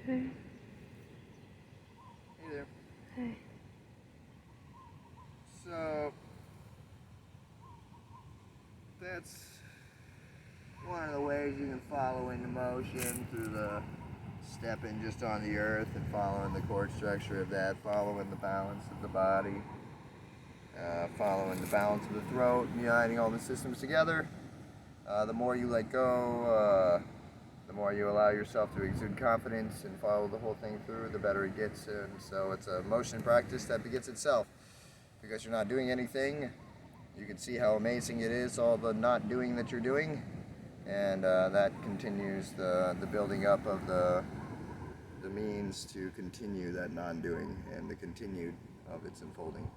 Hey. Hey there. Hey. So, that's one of the ways you can follow into motion through the stepping just on the earth and following the chord structure of that, following the balance of the body, following the balance of the throat, and uniting all the systems together. The more you let go, the more you allow yourself to exude confidence and follow the whole thing through, the better it gets. And so it's a motion practice that begets itself. Because you're not doing anything, you can see how amazing it is, all the not doing that you're doing. And that continues the building up of the means to continue that non-doing and the continued of its unfolding.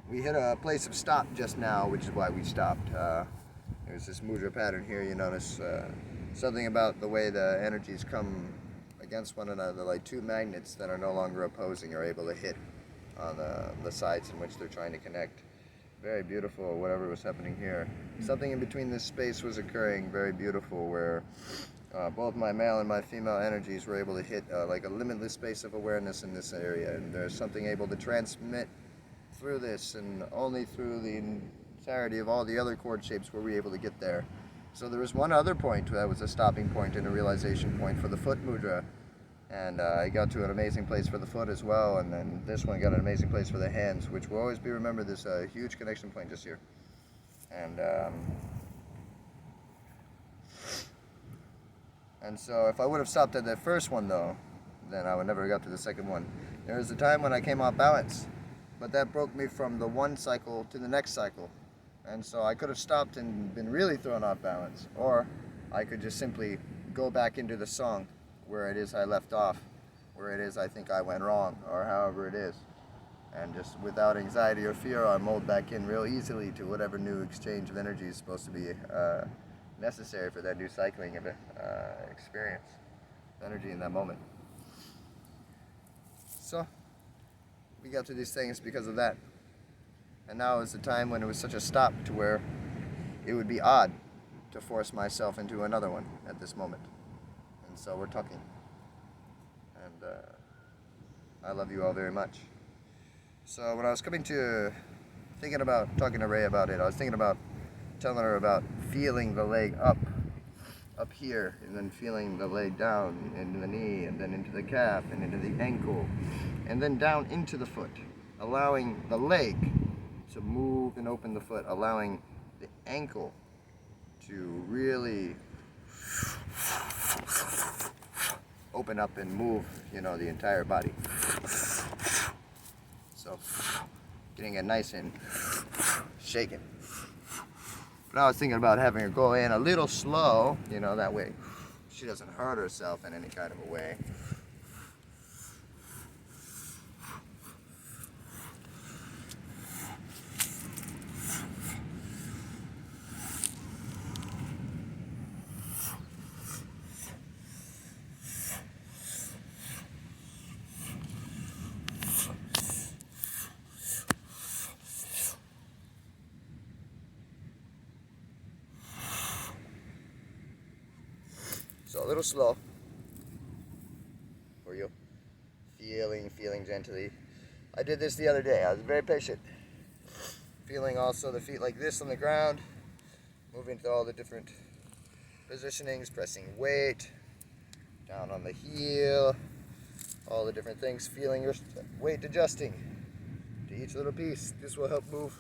We hit a place of stop just now, which is why we stopped. There's this mudra pattern here. You notice something about the way the energies come against one another, like two magnets that are no longer opposing are able to hit on the sides in which they're trying to connect. Very beautiful, whatever was happening here. Something in between this space was occurring, very beautiful, where both my male and my female energies were able to hit like a limitless space of awareness in this area, and there's something able to transmit through this, and only through the entirety of all the other chord shapes were we able to get there. So there was one other point that was a stopping point and a realization point for the foot mudra, and I got to an amazing place for the foot as well, and then this one got an amazing place for the hands, which will always be remembered. This huge connection point just here. And so if I would have stopped at that first one though, then I would never have got to the second one. There was a time when I came off balance, but that broke me from the one cycle to the next cycle. And so I could have stopped and been really thrown off balance, or I could just simply go back into the song where it is I left off, where it is I think I went wrong, or however it is. And just without anxiety or fear, I mold back in real easily to whatever new exchange of energy is supposed to be necessary for that new cycling of experience, energy in that moment. So, we got to these things because of that. And now is the time when it was such a stop to where it would be odd to force myself into another one at this moment. And so we're talking. And I love you all very much. So when I was thinking about talking to Ray about it, I was thinking about telling her about feeling the leg up here, and then feeling the leg down into the knee, and then into the calf, and into the ankle, and then down into the foot, allowing the leg to move and open the foot, allowing the ankle to really open up and move, the entire body. So, getting it nice and shaken. But I was thinking about having her go in a little slow, that way she doesn't hurt herself in any kind of a way. So a little slow for you. Feeling gently. I did this the other day. I was very patient. Feeling also the feet like this on the ground. Moving to all the different positionings. Pressing weight. Down on the heel. All the different things. Feeling your weight adjusting to each little piece. This will help move.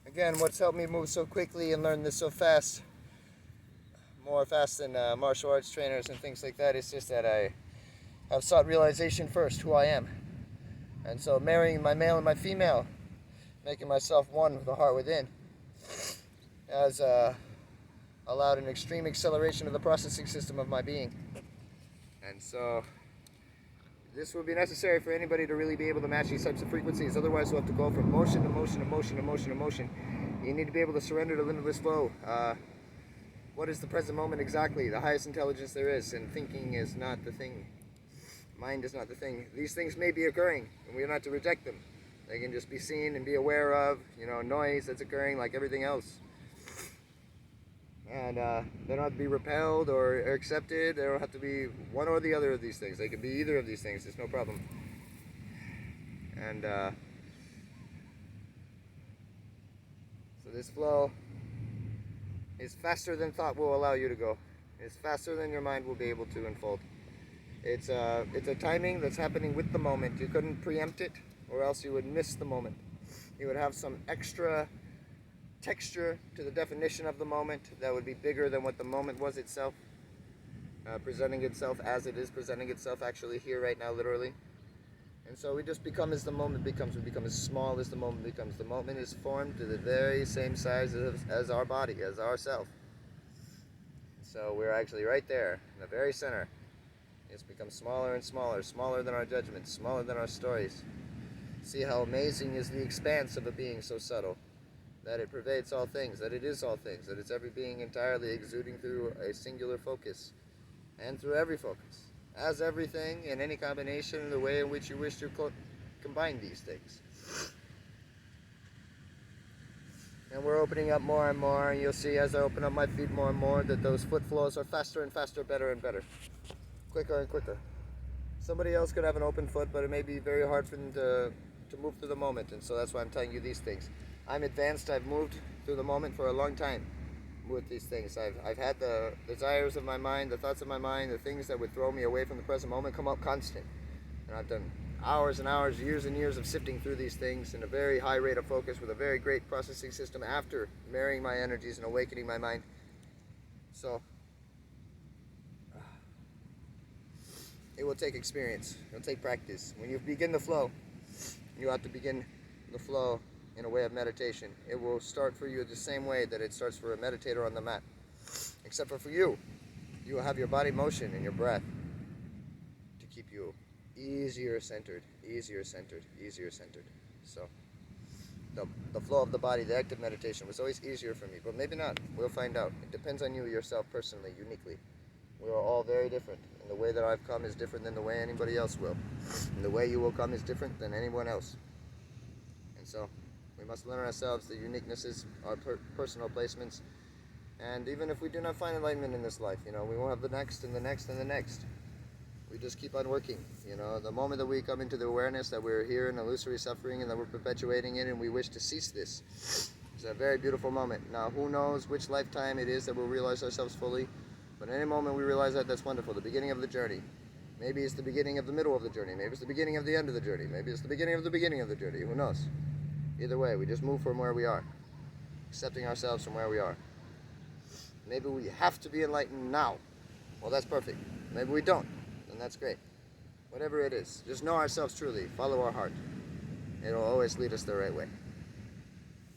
Again, what's helped me move so quickly and learn this so fast, more fast than martial arts trainers and things like that, it's just that I have sought realization first, who I am. And so marrying my male and my female, making myself one with the heart within, has allowed an extreme acceleration of the processing system of my being. And so this will be necessary for anybody to really be able to match these types of frequencies. Otherwise, we'll have to go from motion to motion to motion to motion to motion. You need to be able to surrender to limitless flow. What is the present moment exactly? The highest intelligence there is, and thinking is not the thing. Mind is not the thing. These things may be occurring, and we are not to reject them. They can just be seen and be aware of, noise that's occurring like everything else. And they don't have to be repelled or accepted. They don't have to be one or the other of these things. They can be either of these things. It's no problem. And so this flow is faster than thought will allow you to go. It's faster than your mind will be able to unfold. It's a timing that's happening with the moment. You couldn't preempt it, or else you would miss the moment. You would have some extra texture to the definition of the moment that would be bigger than what the moment was itself, presenting itself as it is presenting itself actually here right now, literally. And so we just become as the moment becomes. We become as small as the moment becomes. The moment is formed to the very same size as our body, as ourself. So we're actually right there in the very center. It's become smaller and smaller, smaller than our judgments, smaller than our stories. See how amazing is the expanse of a being so subtle, that it pervades all things, that it is all things, that it's every being entirely exuding through a singular focus, and through every focus, as everything in any combination, the way in which you wish to combine these things. And we're opening up more and more, and you'll see as I open up my feet more and more that those foot flows are faster and faster, better and better, quicker and quicker. Somebody else could have an open foot, but it may be very hard for them to move through the moment, and so that's why I'm telling you these things. I'm advanced. I've moved through the moment for a long time with these things. I've had the desires of my mind, the thoughts of my mind, the things that would throw me away from the present moment come up constant. And I've done hours and hours, years and years of sifting through these things in a very high rate of focus with a very great processing system after marrying my energies and awakening my mind. So it will take experience. It will take practice. When you begin the flow, you have to begin the flow in a way of meditation. It will start for you the same way that it starts for a meditator on the mat. Except for you will have your body motion and your breath to keep you easier centered, easier centered, easier centered. So the flow of the body, the active meditation was always easier for me, but maybe not. We'll find out. It depends on you yourself personally, uniquely. We are all very different, and the way that I've come is different than the way anybody else will. And the way you will come is different than anyone else. And so we must learn ourselves the uniquenesses, our personal placements, and even if we do not find enlightenment in this life, we won't have the next and the next and the next. We just keep on working. The moment that we come into the awareness that we're here in illusory suffering and that we're perpetuating it and we wish to cease this, it's a very beautiful moment. Now, who knows which lifetime it is that we'll realize ourselves fully, but at any moment we realize that, that's wonderful, the beginning of the journey. Maybe it's the beginning of the middle of the journey. Maybe it's the beginning of the end of the journey. Maybe it's the beginning of the beginning of the journey. Who knows? Either way, we just move from where we are, accepting ourselves from where we are. Maybe we have to be enlightened now. Well, that's perfect. Maybe we don't, and that's great. Whatever it is, just know ourselves truly. Follow our heart. It'll always lead us the right way.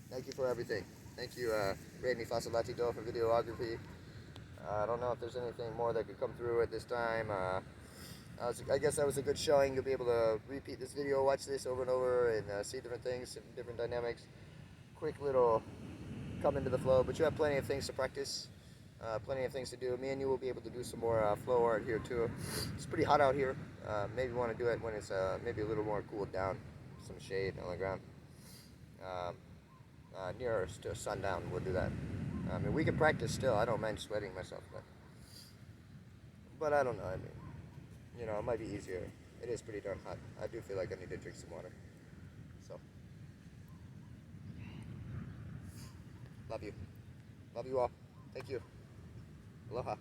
Thank you for everything. Thank you, Raimi Fasolati Do, for videography. I don't know if there's anything more that could come through at this time. I guess that was a good showing. You'll be able to repeat this video, watch this over and over, and see different things, different dynamics. Quick little come into the flow, but you have plenty of things to practice, plenty of things to do. Me and you will be able to do some more flow art here too. It's pretty hot out here. Maybe want to do it when it's maybe a little more cooled down, some shade on the ground. Near to sundown, we'll do that. I mean, we can practice still. I don't mind sweating myself, but I don't know. I mean, it might be easier. It is pretty darn hot. I do feel like I need to drink some water. So, love you. Love you all. Thank you. Aloha.